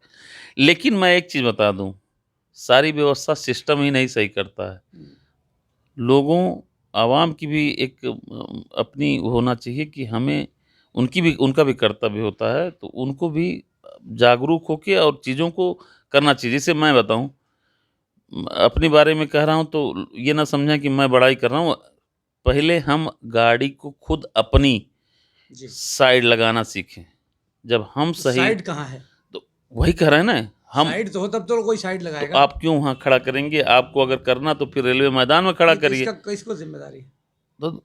लेकिन मैं एक चीज़ बता दूँ, सारी व्यवस्था सिस्टम ही नहीं सही करता है। लोगों, आवाम की भी एक अपनी होना चाहिए कि हमें उनका भी कर्तव्य होता है, तो उनको भी जागरूक होके और चीज़ों को करना चाहिए। जैसे मैं बताऊँ, अपने बारे में कह रहा हूँ तो ये ना समझें कि मैं बड़ाई कर रहा हूँ। पहले हम गाड़ी को खुद अपनी जी। साइड लगाना सीखें। जब हम तो सही, साइड कहाँ है? तो वही कह रहे हैं ना हम। साइड तो हो तब तो कोई साइड तो लगाएगा। आप क्यों वहाँ खड़ा करेंगे? आपको अगर करना तो फिर रेलवे मैदान में खड़ा नहीं, तो करिए। इसका किसको जिम्मेदारी है? तो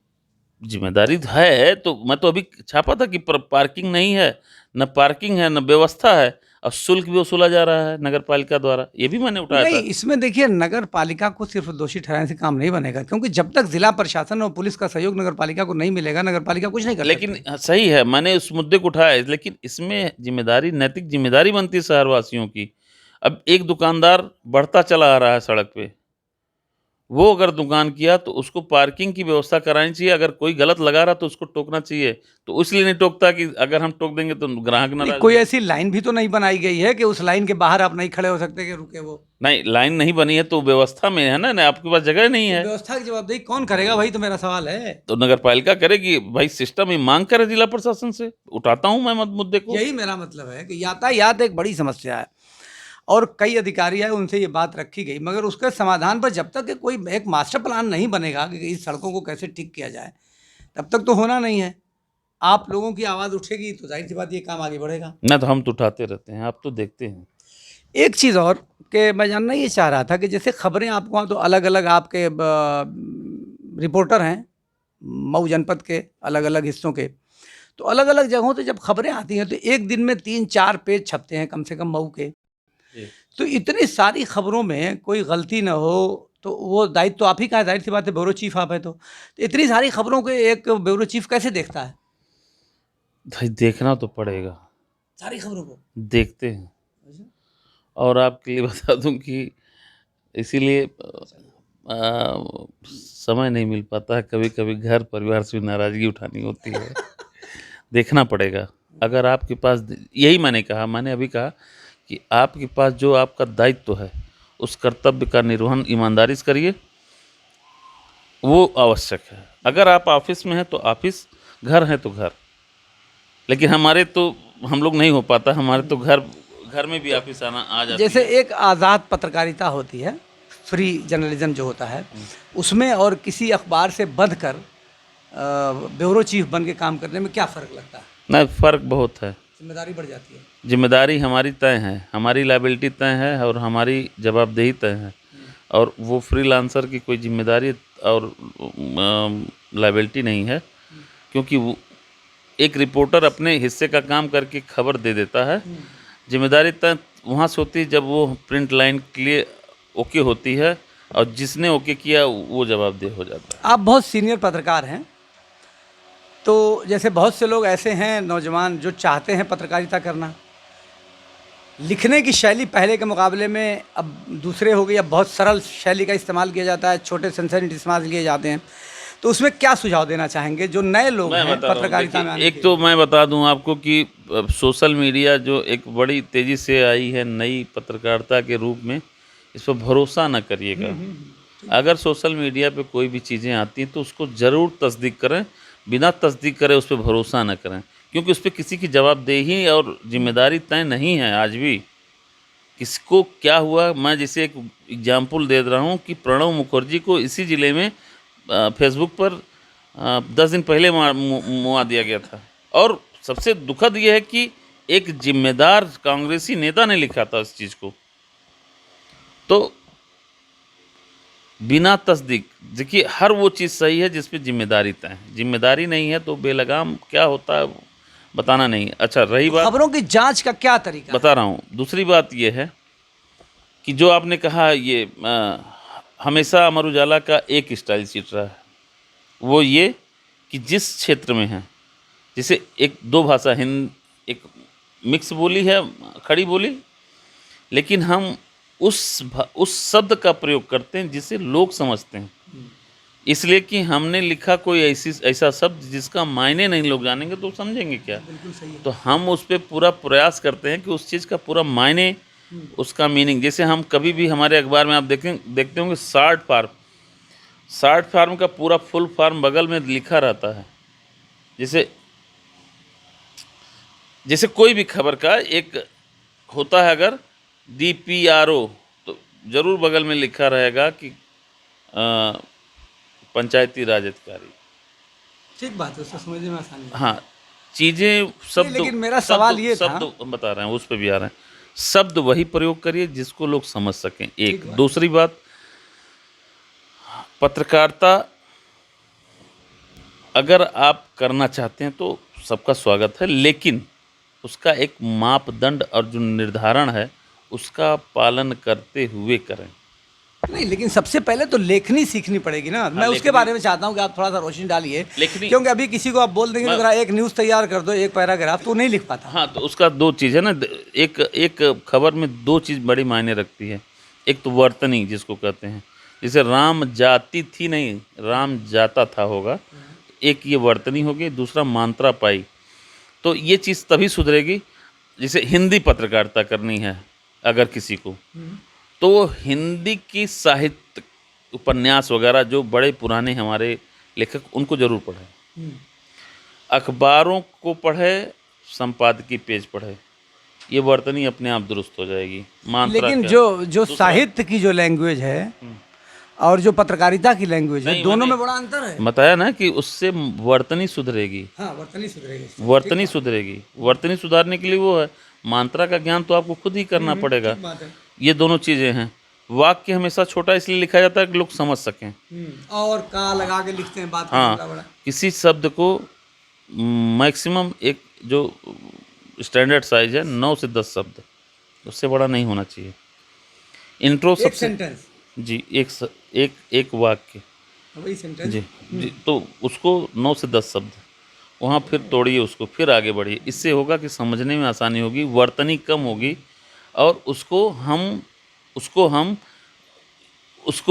ज़िम्मेदारी तो है, तो मैं तो अभी छापा था कि पार्किंग नहीं है, न पार्किंग है, न व्यवस्था है और शुल्क भी वसूला जा रहा है नगर पालिका द्वारा। ये भी मैंने उठाया नहीं, था। इसमें देखिए, नगर पालिका को सिर्फ दोषी ठहराने से काम नहीं बनेगा, क्योंकि जब तक जिला प्रशासन और पुलिस का सहयोग नगर पालिका को नहीं मिलेगा, नगर पालिका कुछ नहीं कर लेकिन सकती। सही है, मैंने उस मुद्दे को उठाया है, लेकिन इसमें ज़िम्मेदारी, नैतिक ज़िम्मेदारी बनती है शहरवासियों की। अब एक दुकानदार बढ़ता चला आ रहा है सड़क पे, वो अगर दुकान किया तो उसको पार्किंग की व्यवस्था करानी चाहिए। अगर कोई गलत लगा रहा तो उसको टोकना चाहिए। तो इसलिए नहीं टोकता कि अगर हम टोक देंगे तो ग्राहक नहीं, नाराज़ कोई होंगे। ऐसी लाइन भी तो नहीं बनाई गई है कि उस लाइन के बाहर आप नहीं खड़े हो सकते कि रुके वो। नहीं, लाइन नहीं बनी है तो व्यवस्था में है ना, आपके पास जगह नहीं तो है। व्यवस्था की जवाबदेही कौन करेगा, वही तो मेरा सवाल है। तो नगर पालिका करेगी, भाई सिस्टम ही माँग करे जिला प्रशासन से। उठाता हूँ मैं मुद्दे को। यही मेरा मतलब है कि यातायात एक बड़ी समस्या है और कई अधिकारी हैं, उनसे ये बात रखी गई, मगर उसके समाधान पर जब तक कि कोई एक मास्टर प्लान नहीं बनेगा कि इस सड़कों को कैसे ठीक किया जाए, तब तक तो होना नहीं है। आप लोगों की आवाज़ उठेगी तो जाहिर सी बात ये काम आगे बढ़ेगा। ना तो हम तो उठाते रहते हैं, आप तो देखते हैं। एक चीज़ और कि मैं जानना ये चाह रहा था कि जैसे खबरें आपको वहाँ तो अलग-अलग आपके रिपोर्टर हैं, मऊ जनपद के अलग-अलग हिस्सों के। तो अलग-अलग जगहों से जब खबरें आती हैं तो एक दिन में 3-4 पेज छपते हैं कम से कम मऊ के। जी। तो इतनी सारी खबरों में कोई गलती ना हो, तो वो दायित्व तो आप ही का है, ज़ाहिर सी बात है, ब्यूरो चीफ आप हैं तो। तो इतनी सारी खबरों के एक ब्यूरो चीफ कैसे देखता है? भाई देखना तो पड़ेगा, सारी खबरों को? देखते हैं। और आपके लिए बता दूँ कि इसीलिए समय नहीं मिल पाता है, कभी-कभी घर परिवार से भी नाराज़गी उठानी होती है। देखना पड़ेगा। अगर आपके पास, यही मैंने अभी कहा कि आपके पास जो आपका दायित्व है, उस कर्तव्य का निर्वहन ईमानदारी से करिए, वो आवश्यक है। अगर आप ऑफ़िस में हैं तो ऑफ़िस, घर है तो घर। लेकिन हमारे तो हम लोग नहीं हो पाता, हमारे तो घर में भी ऑफ़िस आना आ जाती जैसे है। एक आज़ाद पत्रकारिता होती है, फ्री जर्नलिज्म जो होता है, उसमें और किसी अखबार से बंध कर ब्यूरो चीफ बन के काम करने में क्या फ़र्क लगता है? नहीं, फ़र्क बहुत है। ज़िम्मेदारी बढ़ जाती है। ज़िम्मेदारी हमारी तय है, हमारी लायबिलिटी तय है और हमारी जवाबदेही तय है। और वो फ्रीलांसर की कोई ज़िम्मेदारी और लायबिलिटी नहीं है, क्योंकि वो एक रिपोर्टर अपने हिस्से का काम करके खबर दे देता है। ज़िम्मेदारी तय वहाँ से होती है जब वो प्रिंट लाइन के लिए ओके होती है, और जिसने ओके किया वो जवाबदेह हो जाता है। आप बहुत सीनियर पत्रकार हैं, तो जैसे बहुत से लोग ऐसे हैं नौजवान जो चाहते हैं पत्रकारिता करना, लिखने की शैली पहले के मुकाबले में अब दूसरे हो गई, अब बहुत सरल शैली का इस्तेमाल किया जाता है, छोटे सेंसेशन इस्तेमाल किए जाते हैं, तो उसमें क्या सुझाव देना चाहेंगे जो नए लोग मैं हैं बता रहा हूँ, पत्रकारिता में देखिए, आने एक तो मैं बता दूं आपको कि सोशल मीडिया जो एक बड़ी तेज़ी से आई है नई पत्रकारिता के रूप में, इस पर भरोसा ना करिएगा। अगर सोशल मीडिया पे कोई भी चीज़ें आती हैं तो उसको ज़रूर तस्दीक करें, बिना तस्दीक करे उस पर भरोसा ना करें, क्योंकि उस पर किसी की जवाबदेही और जिम्मेदारी तय नहीं है आज भी। किसको क्या हुआ, मैं जैसे एक एग्जाम्पल दे रहा हूँ कि प्रणब मुखर्जी को इसी ज़िले में फेसबुक पर 10 दिन पहले मुआ दिया गया था, और सबसे दुखद यह है कि एक जिम्मेदार कांग्रेसी नेता ने लिखा था इस चीज़ को। तो बिना तस्दीक, देखिए, हर वो चीज़ सही है जिस पे जिम्मेदारी तय है, जिम्मेदारी नहीं है तो बेलगाम क्या होता है बताना नहीं है। अच्छा, रही बात खबरों की जांच का क्या तरीका है? बता रहा हूँ, दूसरी बात ये है कि जो आपने कहा ये हमेशा अमर उजाला का एक स्टाइल सीट रहा है, वो ये कि जिस क्षेत्र में है, जैसे एक दो भाषा एक मिक्स बोली है, खड़ी बोली, लेकिन हम उस शब्द का प्रयोग करते हैं जिसे लोग समझते हैं, इसलिए कि हमने लिखा कोई ऐसा शब्द जिसका मायने नहीं लोग जानेंगे तो समझेंगे क्या। बिल्कुल सही है। तो हम उस पर पूरा प्रयास करते हैं कि उस चीज़ का पूरा मायने, उसका मीनिंग, जैसे हम कभी भी हमारे अखबार में आप देखते होंगे शार्ट फार्म का पूरा फुल फॉर्म बगल में लिखा रहता है। जैसे कोई भी खबर का एक होता है, अगर DPRO, तो ज़रूर बगल में लिखा रहेगा कि पंचायती राज अधिकारी। ठीक बात है, उसको समझने में आसानी है। हाँ, चीज़ें शब्द, लेकिन मेरा सवाल ये था, शब्द हम बता रहे हैं, उस पर भी आ रहे हैं, शब्द वही प्रयोग करिए जिसको लोग समझ सकें। एक दूसरी बात, पत्रकारिता अगर आप करना चाहते हैं तो सबका स्वागत है, लेकिन उसका एक मापदंड और जो निर्धारण है उसका पालन करते हुए करें। नहीं, लेकिन सबसे पहले तो लेखनी सीखनी पड़ेगी ना। मैं उसके बारे में चाहता हूँ कि आप थोड़ा सा रोशनी डालिए, क्योंकि अभी किसी को आप बोल देंगे जरा एक न्यूज़ तैयार कर दो, एक पैराग्राफ, तो नहीं लिख पाता। हाँ, तो उसका दो चीज़ है ना, एक खबर में दो चीज़ बड़ी मायने रखती है। एक तो वर्तनी जिसको कहते हैं, जैसे राम जाति थी नहीं, राम जाता था होगा, एक ये वर्तनी होगी, दूसरा मात्रा पाई। तो ये चीज़ तभी सुधरेगी, जैसे हिंदी पत्रकारिता करनी है अगर किसी को, तो वो हिंदी की साहित्य, उपन्यास वगैरह जो बड़े पुराने हमारे लेखक, उनको ज़रूर पढ़े, अखबारों को पढ़े, संपादकीय पेज पढ़े, ये वर्तनी अपने आप दुरुस्त हो जाएगी। लेकिन जो साहित्य की जो लैंग्वेज है और जो पत्रकारिता की लैंग्वेज है, दोनों में बड़ा अंतर है। बताया ना कि उससे वर्तनी सुधरेगी। हाँ, वर्तनी सुधरेगी, वर्तनी सुधरेगी। वर्तनी सुधारने के लिए वो है, मात्रा का ज्ञान तो आपको खुद ही करना पड़ेगा। ये दोनों चीज़ें हैं। वाक्य हमेशा छोटा इसलिए लिखा जाता है कि लोग समझ सकें, और का लगा के लिखते हैं बात। हाँ, किसी शब्द को मैक्सिमम एक जो स्टैंडर्ड साइज है 9 से 10 शब्द, उससे बड़ा नहीं होना चाहिए। इंट्रो सबसे सेंटेंस जी, एक वाक्य, वही सेंटेंस जी, तो उसको 9 से 10 शब्द, वहाँ फिर तोड़िए उसको, फिर आगे बढ़िए। इससे होगा कि समझने में आसानी होगी, वर्तनी कम होगी, और उसको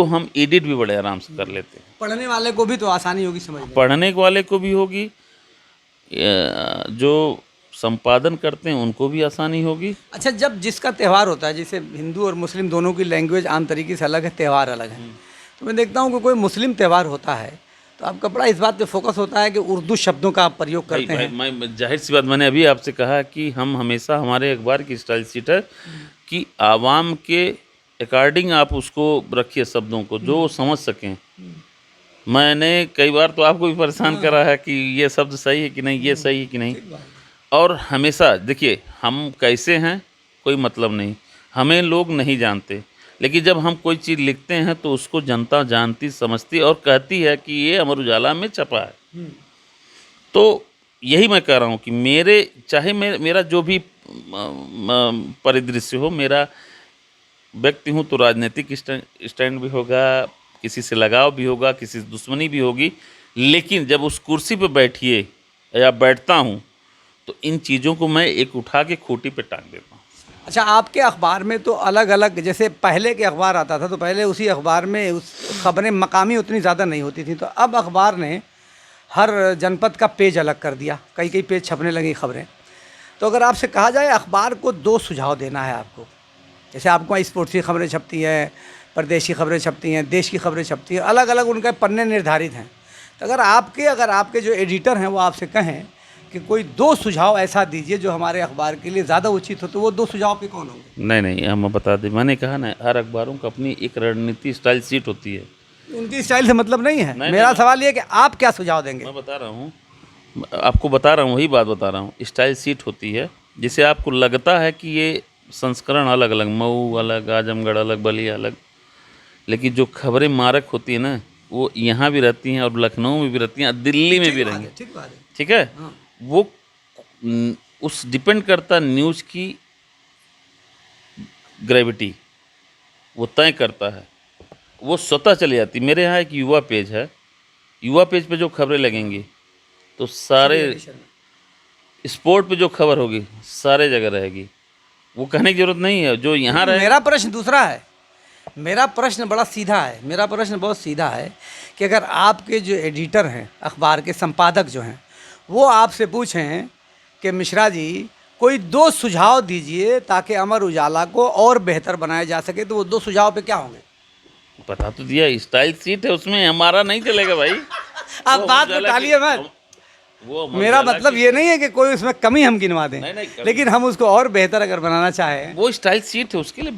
हम एडिट भी बड़े आराम से कर लेते हैं। पढ़ने वाले को भी तो आसानी होगी समझने। पढ़ने वाले को भी होगी, जो संपादन करते हैं उनको भी आसानी होगी। अच्छा, जब जिसका त्यौहार होता है, जैसे हिंदू और मुस्लिम दोनों की लैंग्वेज आम तरीके से अलग है, त्यौहार अलग है, तो मैं देखता हूँ कि कोई मुस्लिम त्यौहार होता है तो आपका बड़ा इस बात पे फोकस होता है कि उर्दू शब्दों का आप प्रयोग करते हैं। मैं जाहिर सी बात, मैंने अभी आपसे कहा कि हम हमेशा, हमारे अखबार की स्टाइल सीट है कि आवाम के अकॉर्डिंग आप उसको रखिए, शब्दों को जो समझ सकें। मैंने कई बार तो आपको भी परेशान करा है कि ये शब्द सही है कि नहीं, ये सही है कि नहीं। और हमेशा देखिए, हम कैसे हैं कोई मतलब नहीं, हमें लोग नहीं जानते, लेकिन जब हम कोई चीज़ लिखते हैं तो उसको जनता जानती, समझती और कहती है कि ये अमर उजाला में छपा है। तो यही मैं कह रहा हूँ कि मेरा जो भी परिदृश्य हो, मेरा व्यक्ति हूँ तो राजनीतिक स्टैंड भी होगा, किसी से लगाव भी होगा, किसी से दुश्मनी भी होगी, लेकिन जब उस कुर्सी पे बैठिए या बैठता हूँ तो इन चीज़ों को मैं एक उठा के खूंटी पे टांग देता हूँ। अच्छा, आपके अखबार में तो अलग अलग, जैसे पहले के अखबार आता था तो पहले उसी अखबार में उस खबरें मकामी उतनी ज़्यादा नहीं होती थी, तो अब अखबार ने हर जनपद का पेज अलग कर दिया, कई कई पेज छपने लगी खबरें। तो अगर आपसे कहा जाए अखबार को 2 सुझाव देना है आपको, जैसे आपको वहाँ स्पोर्ट्स की खबरें छपती हैं, प्रदेश की खबरें छपती हैं, देश की खबरें छपती हैं, अलग अलग उनके पन्ने निर्धारित हैं, तो अगर आपके जो एडिटर हैं वो आपसे कहें कि कोई 2 सुझाव ऐसा दीजिए जो हमारे अखबार के लिए ज़्यादा उचित हो, तो वो 2 सुझाव आपके कौन होंगे? नहीं, हम बता दें, मैंने कहा ना, हर अखबारों का अपनी एक रणनीति स्टाइल सीट होती है। उनकी स्टाइल से मतलब नहीं है। नहीं, मेरा नहीं, सवाल ये है कि आप क्या सुझाव देंगे? मैं बता रहा हूँ, आपको बता रहा हूँ, वही बात बता रहा हूँ। स्टाइल सीट होती है, जिसे आपको लगता है कि ये संस्करण अलग अलग, मऊ अलग, आजमगढ़ अलग, बलिया अलग, लेकिन जो खबरें मारक होती है ना, वो यहाँ भी रहती हैं और लखनऊ में भी रहती हैं, दिल्ली में भी रहेंगी। ठीक बात है। ठीक है, वो उस डिपेंड करता न्यूज़ की ग्रेविटी, वो तय करता है, वो स्वतः चली जाती। मेरे यहाँ एक युवा पेज है, युवा पेज पे जो खबरें लगेंगी तो सारे स्पोर्ट पे जो खबर होगी सारे जगह रहेगी, वो कहने की जरूरत नहीं है। जो यहाँ रहे, मेरा प्रश्न दूसरा है, मेरा प्रश्न बड़ा सीधा है, मेरा प्रश्न बहुत सीधा है कि अगर आपके जो एडिटर हैं, अखबार के संपादक जो हैं, वो आपसे पूछें कि मिश्रा जी कोई 2 सुझाव दीजिए ताकि अमर उजाला को और बेहतर बनाया जा सके, तो वो 2 सुझाव पे क्या होंगे? बता तो दिया, स्टाइल सीट है, उसमें हमारा नहीं चलेगा भाई। आप वो बात उजाला में टालिए मत। वो मेरा उजाला मतलब ये नहीं है कि कोई उसमें कमी हम गिनवा दें, नहीं, कमी। लेकिन हम उसको और बेहतर अगर बनाना चाहें। वो स्टाइल सीट है, उसके लिए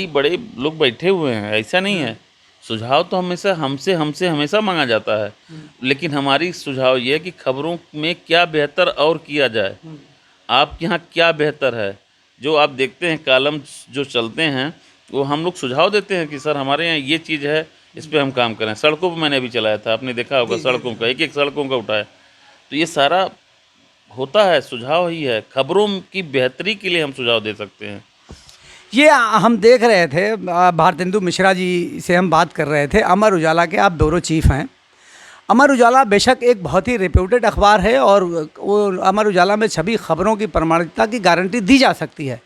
बड़े लोग बैठे हुए हैं, ऐसा नहीं है। सुझाव तो हमेशा हमसे हमेशा मांगा जाता है, लेकिन हमारी सुझाव ये है कि खबरों में क्या बेहतर और किया जाए। आपके यहाँ क्या बेहतर है, जो आप देखते हैं कॉलम जो चलते हैं, वो हम लोग सुझाव देते हैं कि सर हमारे यहाँ ये चीज़ है, इस पे हम काम करें। सड़कों पे मैंने अभी चलाया था, आपने देखा होगा, सड़कों का एक सड़कों का उठाया, तो ये सारा होता है, सुझाव ही है। खबरों की बेहतरी के लिए हम सुझाव दे सकते हैं। ये हम देख रहे थे, भारतेंदु मिश्रा जी से हम बात कर रहे थे, अमर उजाला के आप ब्यूरो चीफ हैं। अमर उजाला बेशक एक बहुत ही रेप्यूटेड अखबार है और वो अमर उजाला में छपी खबरों की प्रामाणिकता की गारंटी दी जा सकती है,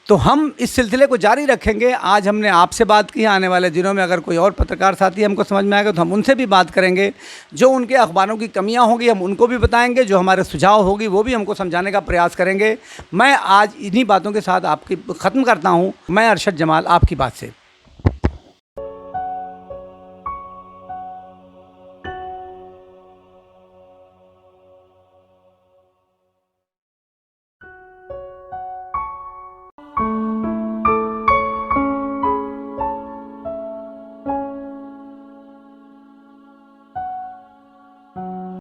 तो हम इस सिलसिले को जारी रखेंगे। आज हमने आपसे बात की, आने वाले दिनों में अगर कोई और पत्रकार साथी हमको समझ में आएगा तो हम उनसे भी बात करेंगे। जो उनके अखबारों की कमियां होंगी हम उनको भी बताएंगे, जो हमारे सुझाव होगी वो भी हमको समझाने का प्रयास करेंगे। मैं आज इन्हीं बातों के साथ आपकी ख़त्म करता हूं। मैं अरशद जमाल, आपकी बात से।